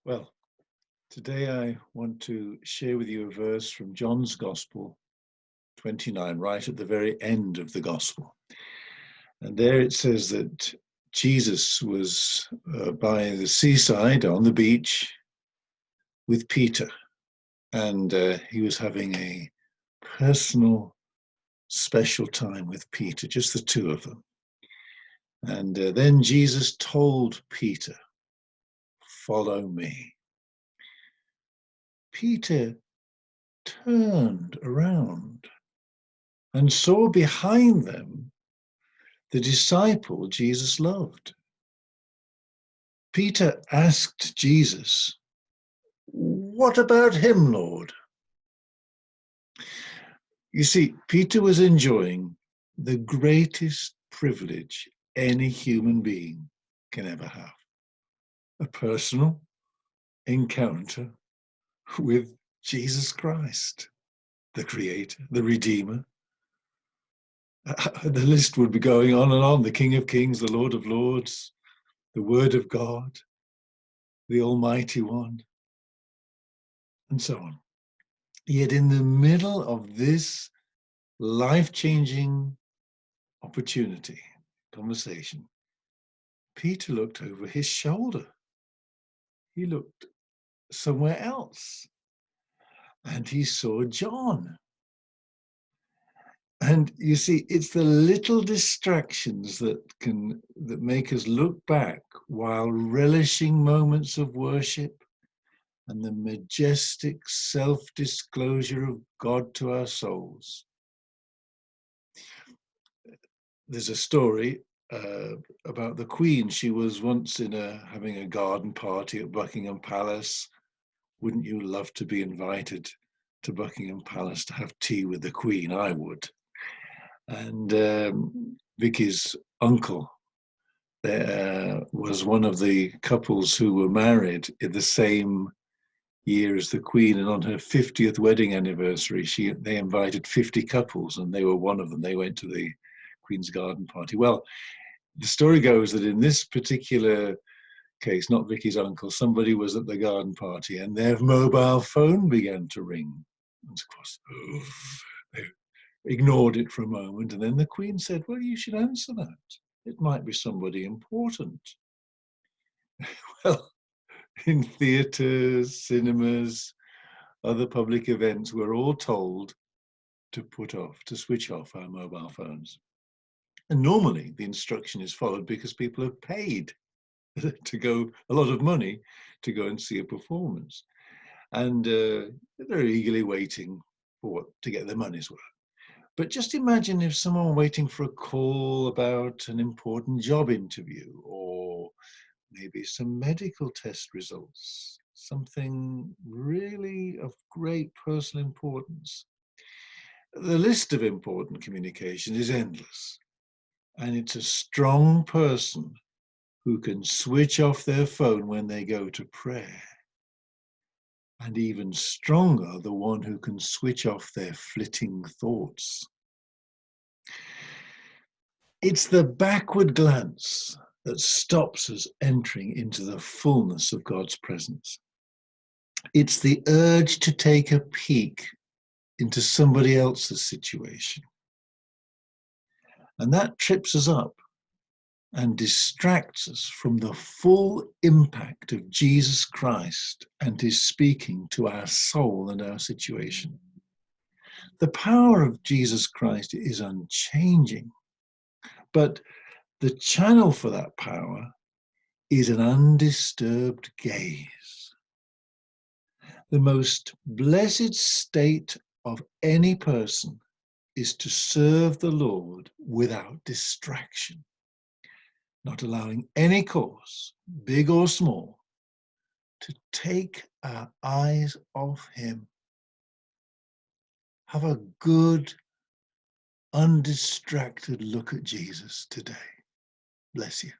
Well, today I want to share with you a verse from John's Gospel 29, right at the very end of the Gospel. And there it says that Jesus was by the seaside on the beach with Peter, and he was having a personal, special time with Peter, just the two of them. And then Jesus told Peter, "Follow me." Peter turned around and saw behind them the disciple Jesus loved. Peter asked Jesus, "What about him, Lord?" You see, Peter was enjoying the greatest privilege any human being can ever have: a personal encounter with Jesus Christ, the Creator, the Redeemer. The list would be going on and on: the King of Kings, the Lord of Lords, the Word of God, the Almighty One, and so on. Yet in the middle of this life-changing opportunity, conversation, Peter looked over his shoulder. He looked somewhere else, and he saw John. And you see, it's the little distractions that make us look back while relishing moments of worship and the majestic self-disclosure of God to our souls. There's a story about the Queen. She was once having a garden party at Buckingham Palace. Wouldn't you love to be invited to Buckingham Palace to have tea with the Queen? I would. And Vicky's uncle was one of the couples who were married in the same year as the Queen, and on her 50th wedding anniversary, they invited 50 couples, and they were one of them. They went to the Queen's garden party. Well, the story goes that in this particular case, not Vicky's uncle, somebody was at the garden party and their mobile phone began to ring. And of course, they ignored it for a moment, and then the Queen said, "Well, you should answer that. It might be somebody important." Well, in theatres, cinemas, other public events, we're all told to switch off our mobile phones. And normally the instruction is followed because people have paid to go, a lot of money, to go and see a performance. And they're eagerly waiting to get their money's worth. But just imagine if someone were waiting for a call about an important job interview, or maybe some medical test results, something really of great personal importance. The list of important communication is endless, and it's a strong person who can switch off their phone when they go to prayer. And even stronger, the one who can switch off their flitting thoughts. It's the backward glance that stops us entering into the fullness of God's presence. It's the urge to take a peek into somebody else's situation. And that trips us up and distracts us from the full impact of Jesus Christ and his speaking to our soul and our situation. The power of Jesus Christ is unchanging, but the channel for that power is an undisturbed gaze. The most blessed state of any person is to serve the Lord without distraction, not allowing any cause, big or small, to take our eyes off him. Have a good, undistracted look at Jesus today. Bless you.